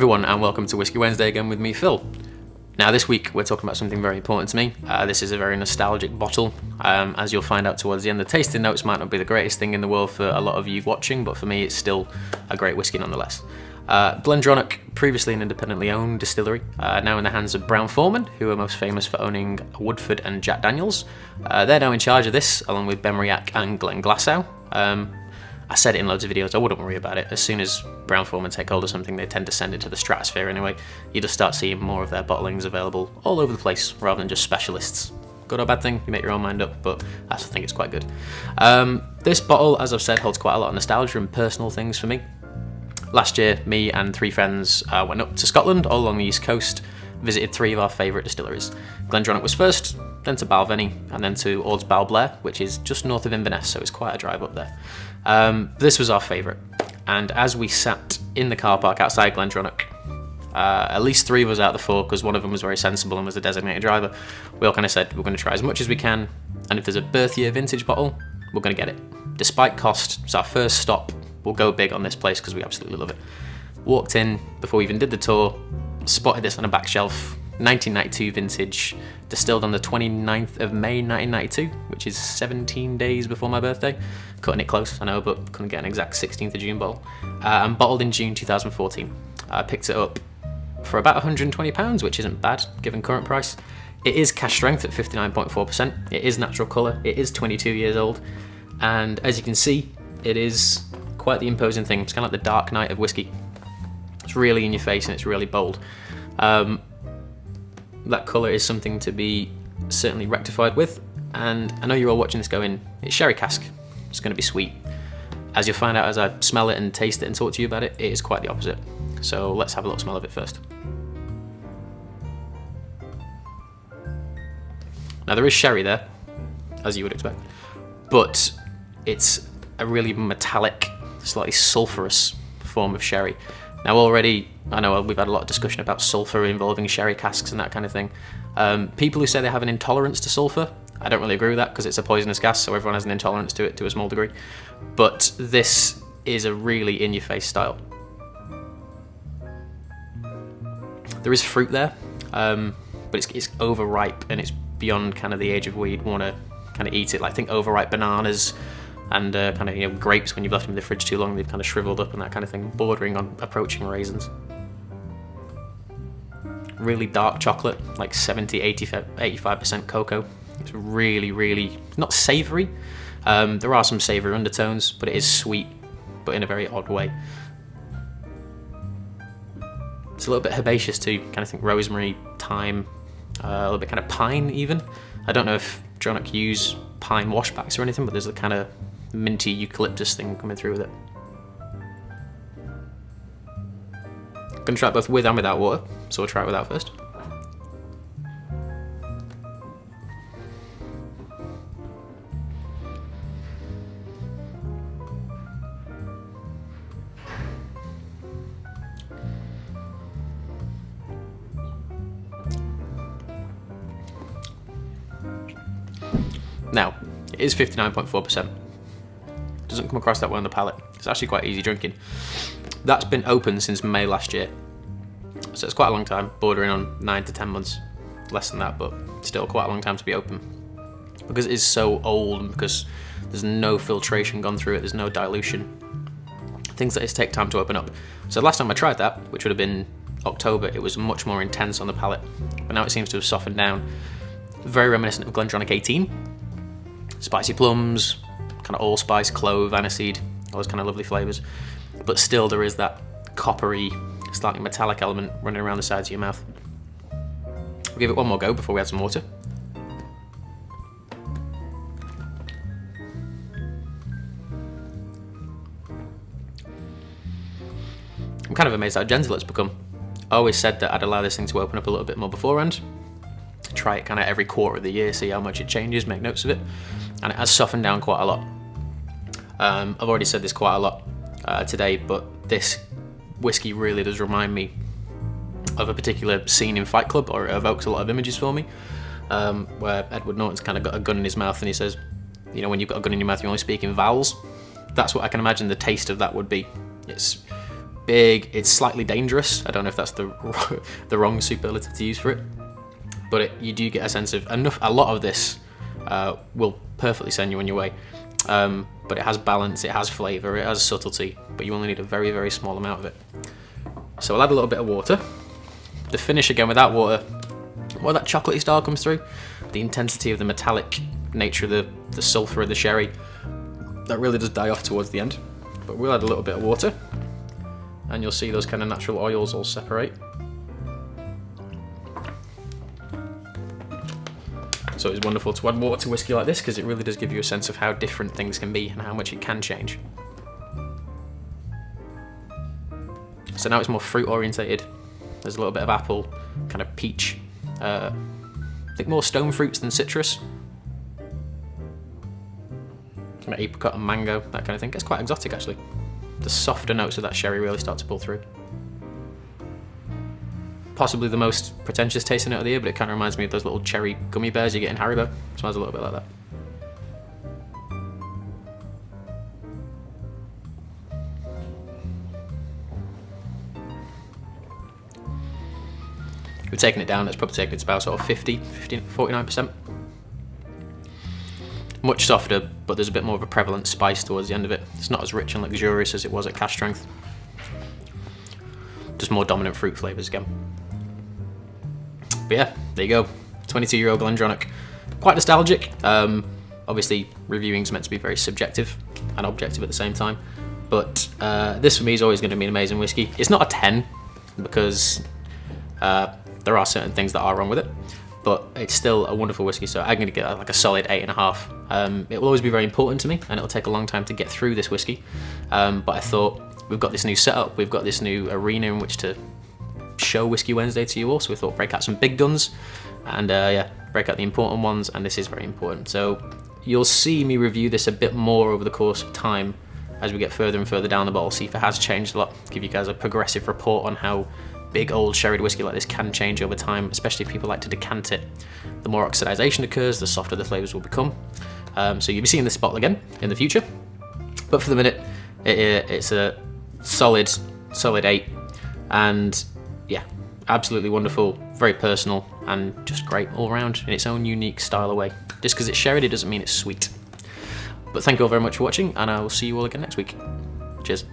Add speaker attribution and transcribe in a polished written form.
Speaker 1: everyone, and welcome to Whisky Wednesday again with me, Phil. Now this week we're talking about something very important to me. This is a very nostalgic bottle. As you'll find out towards the end, the tasting notes might not be the greatest thing in the world for a lot of you watching, but for me it's still a great whisky nonetheless. GlenDronach, previously an independently owned distillery, now in the hands of Brown-Forman, who are most famous for owning Woodford and Jack Daniels. They're now in charge of this, along with Benriach and Glenglassaugh. I said it in loads of videos, I wouldn't worry about it. As soon as Brown-Forman take hold of something, they tend to send it to the stratosphere anyway. You just start seeing more of their bottlings available all over the place, rather than just specialists. Good or bad thing, you make your own mind up, but I still think it's quite good. This bottle, as I've said, holds quite a lot of nostalgia and personal things for me. Last year, me and three friends went up to Scotland, all along the east coast, visited three of our favourite distilleries. GlenDronach was first, then to Balvenie, and then to Ords Balblair, which is just north of Inverness, so it's quite a drive up there. This was our favourite, and as we sat in the car park outside GlenDronach, at least three of us out of the four, because one of them was very sensible and was the designated driver, we all kind of said we're going to try as much as we can, and if there's a birth year vintage bottle, we're going to get it. Despite cost, it's our first stop, we'll go big on this place because we absolutely love it. Walked in before we even did the tour, spotted this on a back shelf, 1992 vintage, distilled on the 29th of May 1992, which is 17 days before my birthday. Cutting it close, I know, but couldn't get an exact 16th of June bottle. And bottled in June 2014. I picked it up for about £120, which isn't bad given current price. It is cash strength at 59.4%. It is natural colour. It is 22 years old. And as you can see, it is quite the imposing thing. It's kind of like the Dark Knight of whiskey. It's really in your face and it's really bold. That colour is something to be certainly rectified with, and I know you're all watching this going, it's sherry cask, it's going to be sweet. As you'll find out as I smell it and taste it and talk to you about it, it is quite the opposite. So let's have a little smell of it first. Now there is sherry there, as you would expect, but it's a really metallic, slightly sulphurous form of sherry. Now already, I know we've had a lot of discussion about sulphur involving sherry casks and that kind of thing. People who say they have an intolerance to sulphur, I don't really agree with that because it's a poisonous gas, so everyone has an intolerance to it to a small degree. But this is a really in-your-face style. There is fruit there, but it's overripe and it's beyond kind of the age of where you'd want to kind of eat it. Like, I think overripe bananas and kind of grapes, when you've left them in the fridge too long, they've kind of shriveled up and that kind of thing, bordering on approaching raisins. Really dark chocolate, like 85% cocoa. It's really, really not savoury. There are some savoury undertones, but it is sweet, but in a very odd way. It's a little bit herbaceous too, kind of think rosemary, thyme, a little bit kind of pine even. I don't know if Dronach use pine washbacks or anything, but there's a kind of minty eucalyptus thing coming through with it. I'm going to try it both with and without water, so we'll try it without first. Now, it is 59.4%. Doesn't come across that way on the palate. It's actually quite easy drinking. That's been open since May last year, so it's quite a long time, bordering on 9 to 10 months. Less than that, but still quite a long time to be open. Because it is so old and because there's no filtration gone through it, there's no dilution. Things that take time to open up. So last time I tried that, which would have been October, it was much more intense on the palate. But now it seems to have softened down. Very reminiscent of GlenDronach 18. Spicy plums, kind of allspice, clove, aniseed, all those kind of lovely flavours. But still there is that coppery, slightly metallic element running around the sides of your mouth. We'll give it one more go before we add some water. I'm kind of amazed how gentle it's become. I always said that I'd allow this thing to open up a little bit more beforehand. Try it kind of every quarter of the year, see how much it changes, make notes of it. And it has softened down quite a lot. I've already said this quite a lot today, but this whiskey really does remind me of a particular scene in Fight Club, or it evokes a lot of images for me, where Edward Norton's kind of got a gun in his mouth and he says, you know, when you've got a gun in your mouth, you only speak in vowels. That's what I can imagine the taste of that would be. It's big, it's slightly dangerous. I don't know if that's the wrong superlative to use for it, but you do get a sense of a lot of this will perfectly send you on your way. But it has balance, it has flavour, it has subtlety, but you only need a very, very small amount of it. So I'll add a little bit of water. The finish again with that water, well, that chocolatey style comes through, the intensity of the metallic nature of the sulphur of the sherry, that really does die off towards the end. But we'll add a little bit of water, and you'll see those kind of natural oils all separate. So it's wonderful to add water to whiskey like this, because it really does give you a sense of how different things can be and how much it can change. So now it's more fruit orientated. There's a little bit of apple, kind of peach. I think more stone fruits than citrus. Kind of apricot and mango, that kind of thing. It's quite exotic actually. The softer notes of that sherry really start to pull through. Possibly the most pretentious tasting note of the year, but it kind of reminds me of those little cherry gummy bears you get in Haribo. Smells a little bit like that. We've taken it down, it's probably taken it to about sort of 49%. Much softer, but there's a bit more of a prevalent spice towards the end of it. It's not as rich and luxurious as it was at cask strength. Just more dominant fruit flavours again. But yeah, there you go. 22-year-old GlenDronach. Quite nostalgic. Obviously, reviewing is meant to be very subjective and objective at the same time. But this for me is always going to be an amazing whiskey. It's not a 10 because there are certain things that are wrong with it, but it's still a wonderful whiskey. So I'm going to get like a solid 8.5. It will always be very important to me, and it'll take a long time to get through this whiskey. But I thought we've got this new setup, we've got this new arena in which to show Whisky Wednesday to you all, so we thought break out some big guns and yeah, break out the important ones, and this is very important. So you'll see me review this a bit more over the course of time as we get further and further down the bottle, see if it has changed a lot, give you guys a progressive report on how big old sherried whiskey like this can change over time, especially if people like to decant it. The more oxidization occurs, the softer the flavors will become. So you'll be seeing this bottle again in the future, but for the minute it's a solid 8, and yeah, absolutely wonderful, very personal, and just great all around in its own unique style of way. Just because it's sherried, it doesn't mean it's sweet. But thank you all very much for watching, and I will see you all again next week. Cheers.